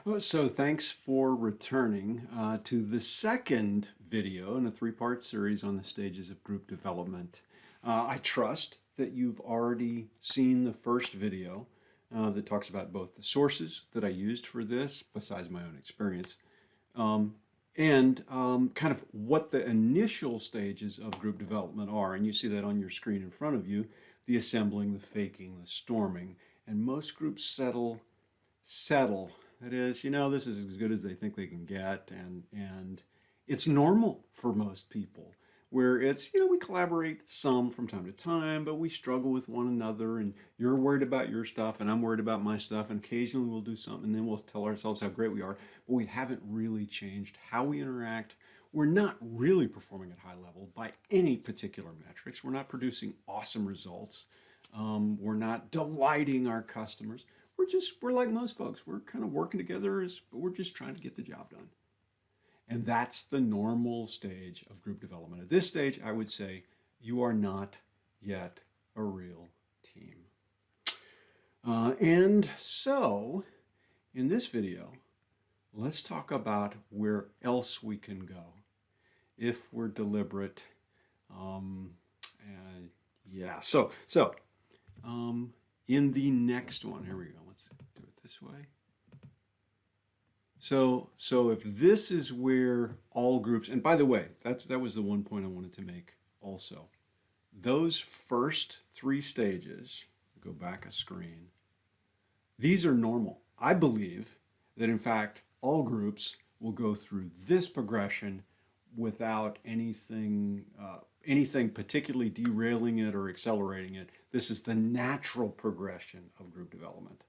Well, so thanks for returning to the second video in a three-part series on the stages of group development. I trust that you've already seen the first video that talks about both the sources that I used for this, besides my own experience, um, and kind of what the initial stages of group development are. And you see that on your screen in front of you, the assembling, the faking, the storming. And most groups settle. That is, this is as good as they think they can get, and it's normal for most people. Where it's, we collaborate some from time to time, but we struggle with one another, and you're worried about your stuff, and I'm worried about my stuff, and occasionally we'll do something, and then we'll tell ourselves how great we are, but we haven't really changed how we interact. We're not really performing at high level by any particular metrics. We're not producing awesome results. We're not delighting our customers. We're like most folks. We're kind of working together, but we're just trying to get the job done. And that's the normal stage of group development. At this stage, I would say you are not yet a real team. And so, in this video, let's talk about where else we can go if we're deliberate. And yeah, in the next one, here we go. Let's do it this way. So if this is where all groups, and by the way, that was the one point I wanted to make also. Those first three stages, go back a screen, these are normal. I believe that in fact, all groups will go through this progression without anything particularly derailing it or accelerating it. This is the natural progression of group development.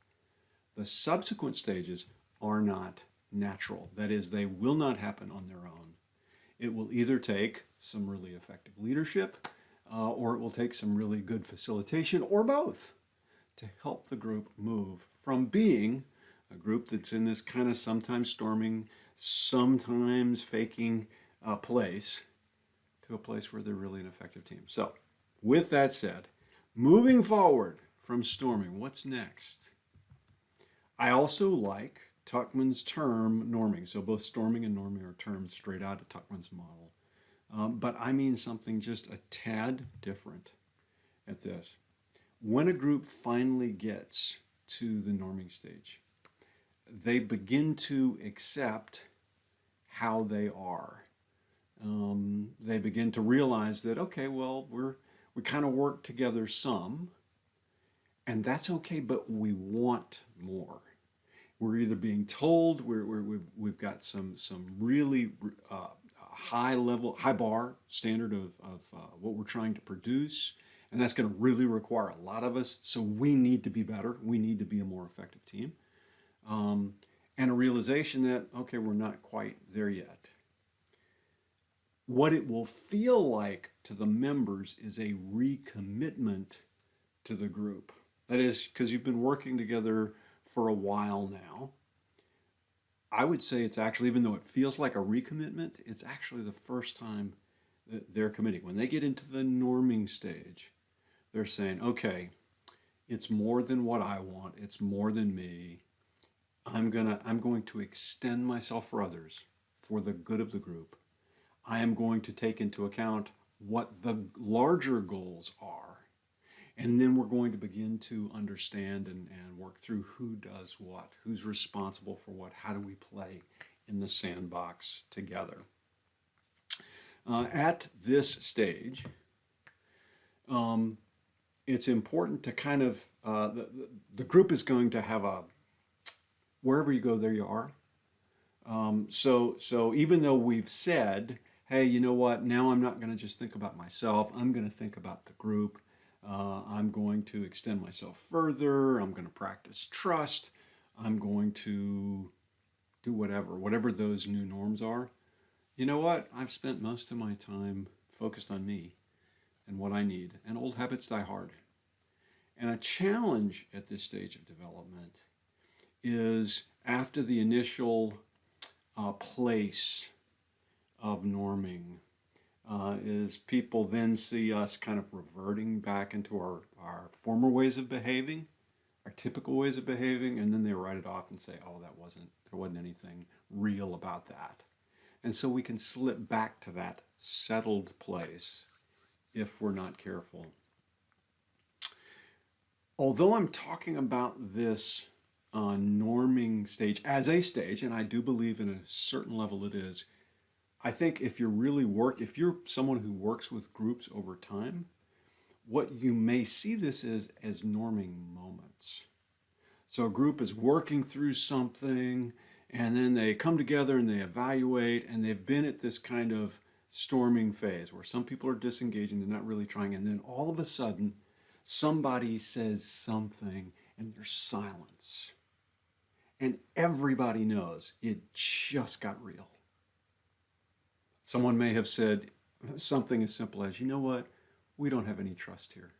The subsequent stages are not natural. That is, they will not happen on their own. It will either take some really effective leadership or it will take some really good facilitation or both to help the group move from being a group that's in this kind of sometimes storming, sometimes faking place to a place where they're really an effective team. So with that said, moving forward from storming, what's next? I also like Tuckman's term norming. So both storming and norming are terms straight out of Tuckman's model. But I mean something just a tad different at this. When a group finally gets to the norming stage, they begin to accept how they are. They begin to realize that, okay, well, we kind of work together some, and that's okay, but we want more. We're either being told we've got some really high bar standard of what we're trying to produce, and that's going to really require a lot of us. So we need to be better. We need to be a more effective team, and a realization that okay, we're not quite there yet. What it will feel like to the members is a recommitment to the group. That is, because you've been working together for a while now. I would say it's actually, even though it feels like a recommitment, it's actually the first time that they're committing. When they get into the norming stage, they're saying, okay, it's more than what I want. It's more than me. I'm going to extend myself for others for the good of the group. I am going to take into account what the larger goals are. And then we're going to begin to understand and work through who does what, who's responsible for what, how do we play in the sandbox together. At this stage, it's important to kind of, the group is going to have a, wherever you go, there you are. So even though we've said, hey, you know what, now I'm not going to just think about myself, I'm going to think about the group. I'm going to extend myself further. I'm going to practice trust. I'm going to do whatever those new norms are. You know what? I've spent most of my time focused on me and what I need, and old habits die hard. And a challenge at this stage of development is after the initial place of norming, is people then see us kind of reverting back into our former ways of behaving. our typical ways of behaving, and then they write it off and say, oh, there wasn't anything real about that. And so we can slip back to that settled place if we're not careful. Although I'm talking about this norming stage as a stage, and I do believe in a certain level it is, I think if you're someone who works with groups over time, what you may see this as norming moments. So a group is working through something, and then they come together and they evaluate, and they've been at this kind of storming phase where some people are disengaging, they're not really trying, and then all of a sudden somebody says something and there's silence. And everybody knows it just got real. Someone may have said something as simple as, you know what, we don't have any trust here.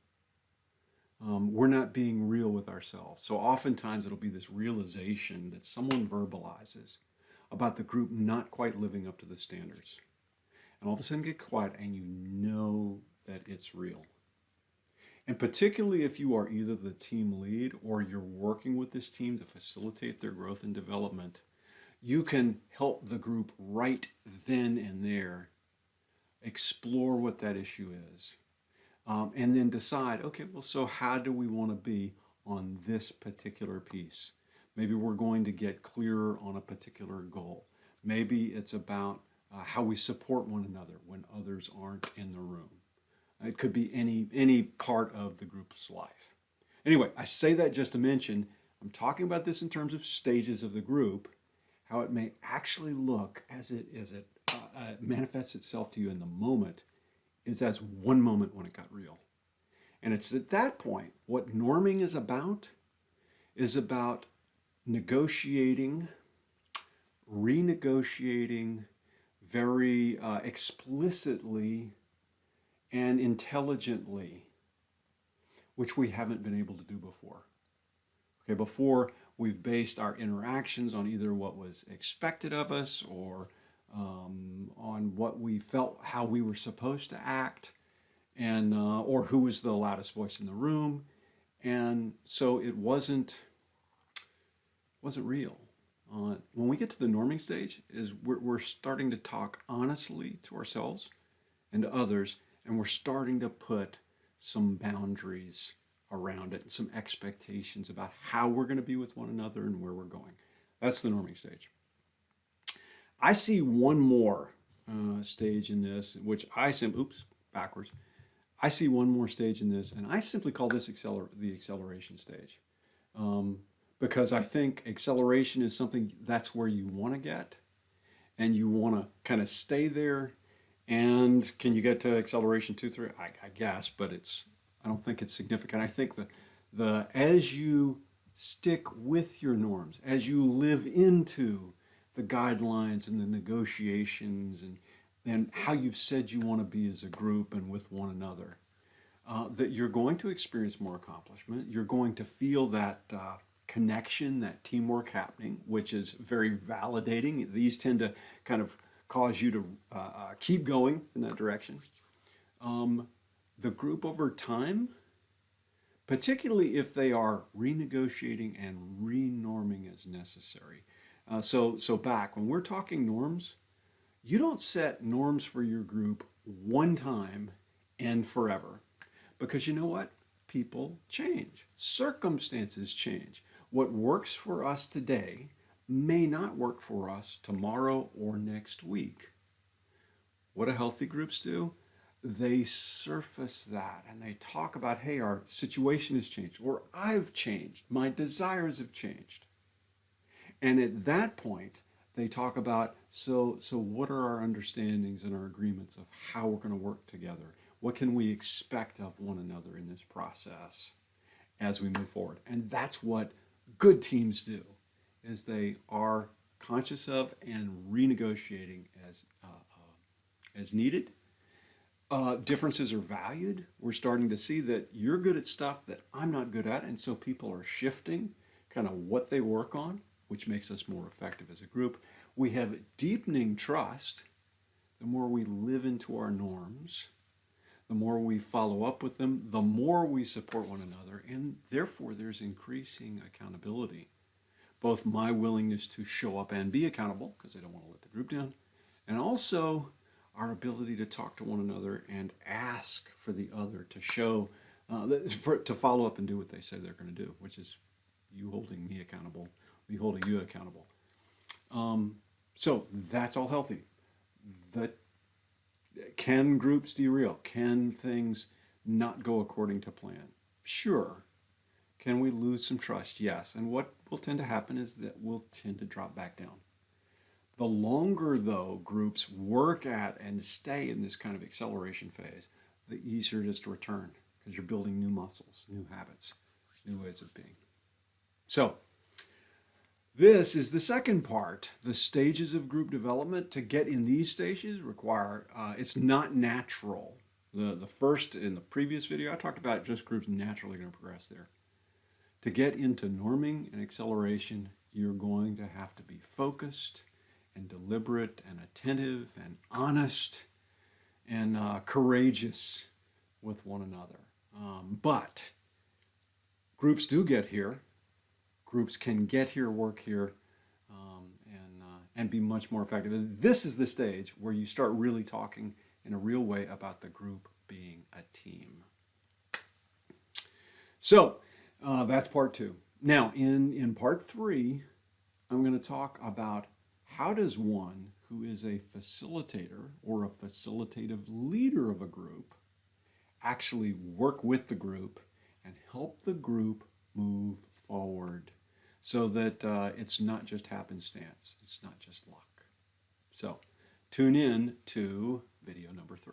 We're not being real with ourselves. So oftentimes it'll be this realization that someone verbalizes about the group not quite living up to the standards. And all of a sudden get quiet and you know that it's real. And particularly if you are either the team lead or you're working with this team to facilitate their growth and development, you can help the group right then and there explore what that issue is. And then decide, okay, well, so how do we want to be on this particular piece? Maybe we're going to get clearer on a particular goal. Maybe it's about how we support one another when others aren't in the room. It could be any part of the group's life. Anyway, I say that just to mention, I'm talking about this in terms of stages of the group, how it may actually look as it manifests itself to you in the moment is as one moment when it got real. And it's at that point, what norming is about negotiating, renegotiating very explicitly and intelligently, which we haven't been able to do before. Okay, before we've based our interactions on either what was expected of us or on what we felt, how we were supposed to act, and or who was the loudest voice in the room, and so it wasn't real. When we get to the norming stage, is we're starting to talk honestly to ourselves and to others, and we're starting to put some boundaries around it, some expectations about how we're going to be with one another and where we're going. That's the norming stage. I see one more stage in this, which I see one more stage in this, and I simply call this the acceleration stage. Because I think acceleration is something that's where you want to get, and you want to kind of stay there. And can you get to acceleration 2, 3? I guess, but I don't think it's significant. I think as you stick with your norms, as you live into the guidelines and the negotiations and how you've said you want to be as a group and with one another, that you're going to experience more accomplishment. You're going to feel that connection, that teamwork happening, which is very validating. These tend to kind of cause you to keep going in that direction. The group over time, particularly if they are renegotiating and renorming as necessary. So back, when we're talking norms, you don't set norms for your group one time and forever. Because you know what? People change. Circumstances change. What works for us today may not work for us tomorrow or next week. What do healthy groups do? They surface that and they talk about, hey, our situation has changed, or I've changed, my desires have changed. And at that point, they talk about, so what are our understandings and our agreements of how we're going to work together? What can we expect of one another in this process as we move forward? And that's what good teams do, is they are conscious of and renegotiating as needed. Differences are valued. We're starting to see that you're good at stuff that I'm not good at, and so people are shifting kind of what they work on, which makes us more effective as a group. We have deepening trust. The more we live into our norms, the the more we follow up with them, the more we support one another, and therefore there's increasing accountability. Both my willingness to show up and be accountable, because I don't want to let the group down, and also our ability to talk to one another and ask for the other to show, to follow up and do what they say they're going to do, which is you holding me accountable, me holding you accountable. So that's all healthy. Can groups derail? Can things not go according to plan? Sure. Can we lose some trust? Yes. And what will tend to happen is that we'll tend to drop back down. The longer, though, groups work at and stay in this kind of acceleration phase, the easier it is to return, because you're building new muscles, new habits, new ways of being. So this is the second part. The stages of group development. To get in these stages require, it's not natural. The first, in the previous video, I talked about just groups naturally going to progress there. To get into norming and acceleration, you're going to have to be focused and deliberate and attentive and honest and courageous with one another. But groups do get here. Groups can get here, work here, and be much more effective. And this is the stage where you start really talking in a real way about the group being a team. So that's part 2. Now, in part 3, I'm going to talk about how does one who is a facilitator or a facilitative leader of a group actually work with the group and help the group move forward, so that it's not just happenstance, it's not just luck. So tune in to video number 3.